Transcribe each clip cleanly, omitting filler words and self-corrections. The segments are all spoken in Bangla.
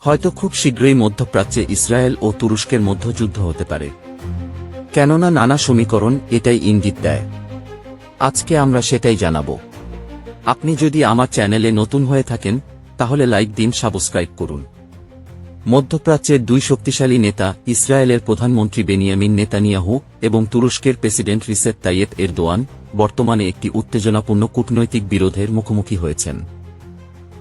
হয়তো খুব শীঘ্রই মধ্যপ্রাচ্যে ইসরায়েল ও তুরস্কের মধ্যে যুদ্ধ হতে পারে। কেননা নানা সমীকরণ এটাই ইঙ্গিত দেয়। আজকে আমরা সেটাই জানাব। আপনি যদি আমার চ্যানেলে নতুন হয়ে থাকেন তাহলে লাইক দিন, সাবস্ক্রাইব করুন। মধ্যপ্রাচ্যের দুই শক্তিশালী নেতা, ইসরায়েলের প্রধানমন্ত্রী বেনিয়ামিন নেতানিয়াহু এবং তুরস্কের প্রেসিডেন্ট রিসেপ তাইয়েপ এরদোয়ান, বর্তমানে একটি উত্তেজনাপূর্ণ কূটনৈতিক বিরোধের মুখোমুখি হয়েছেন।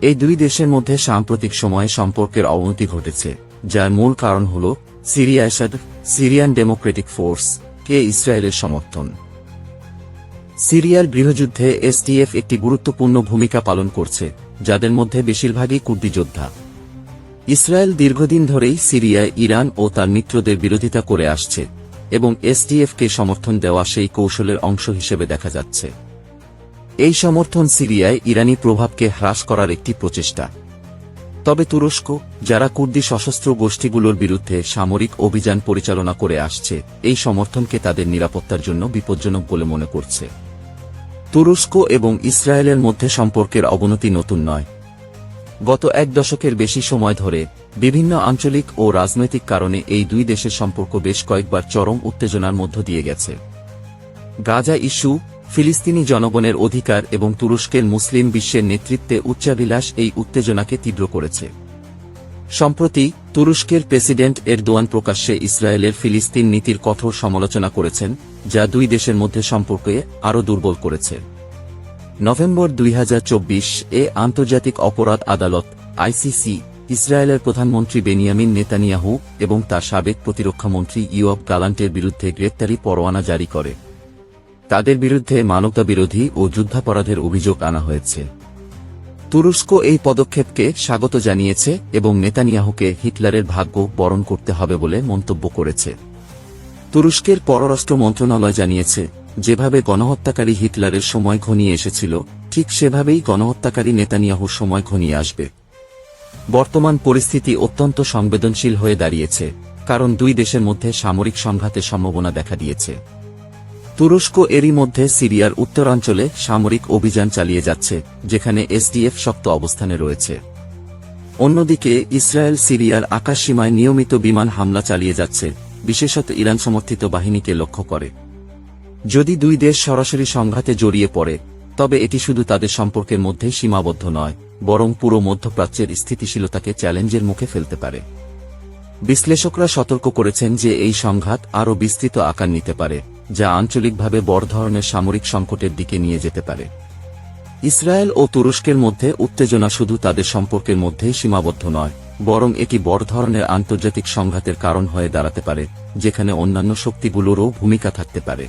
এই দুই দেশের মধ্যে সাম্প্রতিক সময়ে সম্পর্কের অবনতি ঘটেছে, যার মূল কারণ হল সিরিয়ান ডেমোক্রেটিক ফোর্স কে ইসরায়েলের সমর্থন। সিরিয়ার গৃহযুদ্ধে এসডিএফ একটি গুরুত্বপূর্ণ ভূমিকা পালন করছে, যাদের মধ্যে বেশিরভাগই কুর্দি যোদ্ধা। ইসরায়েল দীর্ঘদিন ধরেই সিরিয়ায় ইরান ও তার মিত্রদের বিরোধিতা করে আসছে এবং এসডিএফকে সমর্থন দেওয়া সেই কৌশলের অংশ হিসেবে দেখা যাচ্ছে। এই সমর্থন সিরিয়ায় ইরানি প্রভাবকে হ্রাস করার একটি প্রচেষ্টা। তবে তুরস্ক, যারা কুর্দি সশস্ত্র গোষ্ঠীগুলোর বিরুদ্ধে সামরিক অভিযান পরিচালনা করে আসছে, এই সমর্থনকে তাদের নিরাপত্তার জন্য বিপজ্জনক বলে মনে করছে। তুরস্ক এবং ইসরায়েলের মধ্যে সম্পর্কের অবনতি নতুন নয়। গত এক দশকের বেশি সময় ধরে বিভিন্ন আঞ্চলিক ও রাজনৈতিক কারণে এই দুই দেশের সম্পর্ক বেশ কয়েকবার চরম উত্তেজনার মধ্য দিয়ে গেছে। গাজা ইস্যু, ফিলিস্তিনি জনগণের অধিকার এবং তুরস্কের মুসলিম বিশ্বের নেতৃত্বে উচ্চাভিলাষ এই উত্তেজনাকে তীব্র করেছে। সম্প্রতি তুরস্কের প্রেসিডেন্ট এরদোয়ান প্রকাশ্যে ইসরায়েলের ফিলিস্তিন নীতির কঠোর সমালোচনা করেছেন, যা দুই দেশের মধ্যে সম্পর্কে আরও দুর্বল করেছে। নভেম্বর 2024-এ আন্তর্জাতিক অপরাধ আদালত আইসিসি ইসরায়েলের প্রধানমন্ত্রী বেনিয়ামিন নেতানিয়াহু এবং তার সাবেক প্রতিরক্ষামন্ত্রী ইয়োয়াব গালান্টের বিরুদ্ধে গ্রেপ্তারি পরোয়ানা জারি করে। তাদের বিরুদ্ধে মানবতাবিরোধী ও যুদ্ধাপরাধের অভিযোগ আনা হয়েছে। তুরস্ক এই পদক্ষেপকে স্বাগত জানিয়েছে এবং নেতানিয়াহুকে হিটলারের ভাগ্য বরণ করতে হবে বলে মন্তব্য করেছে। তুরস্কের পররাষ্ট্র মন্ত্রণালয় জানিয়েছে, যেভাবে গণহত্যাকারী হিটলারের সময় ঘনিয়ে এসেছিল, ঠিক সেভাবেই গণহত্যাকারী নেতানিয়াহুর সময় ঘনিয়ে আসবে। বর্তমান পরিস্থিতি অত্যন্ত সংবেদনশীল হয়ে দাঁড়িয়েছে, কারণ দুই দেশের মধ্যে সামরিক সংঘাতের সম্ভাবনা দেখা দিয়েছে। তুরস্ক এরই মধ্যে সিরিয়ার উত্তরাঞ্চলে সামরিক অভিযান চালিয়ে যাচ্ছে, যেখানে এসডিএফ শক্ত অবস্থানে রয়েছে। অন্যদিকে ইসরায়েল সিরিয়ার আকাশসীমায় নিয়মিত বিমান হামলা চালিয়ে যাচ্ছে, বিশেষত ইরান সমর্থিত বাহিনীকে লক্ষ্য করে। যদি দুই দেশ সরাসরি সংঘাতে জড়িয়ে পড়ে, তবে এটি শুধু তাদের সম্পর্কের মধ্যেই সীমাবদ্ধ নয়, বরং পুরো মধ্যপ্রাচ্যের স্থিতিশীলতাকে চ্যালেঞ্জের মুখে ফেলতে পারে। বিশ্লেষকরা সতর্ক করেছেন যে এই সংঘাত আরও বিস্তৃত আকার নিতে পারে, যা আঞ্চলিকভাবে বড় ধরনের সামরিক সংকটের দিকে নিয়ে যেতে পারে। ইসরায়েল ও তুরস্কের মধ্যে উত্তেজনা শুধু তাদের সম্পর্কের মধ্যেই সীমাবদ্ধ নয়, বরং এটি বড় ধরনের আন্তর্জাতিক সংঘাতের কারণ হয়ে দাঁড়াতে পারে, যেখানে অন্যান্য শক্তিগুলোরও ভূমিকা থাকতে পারে।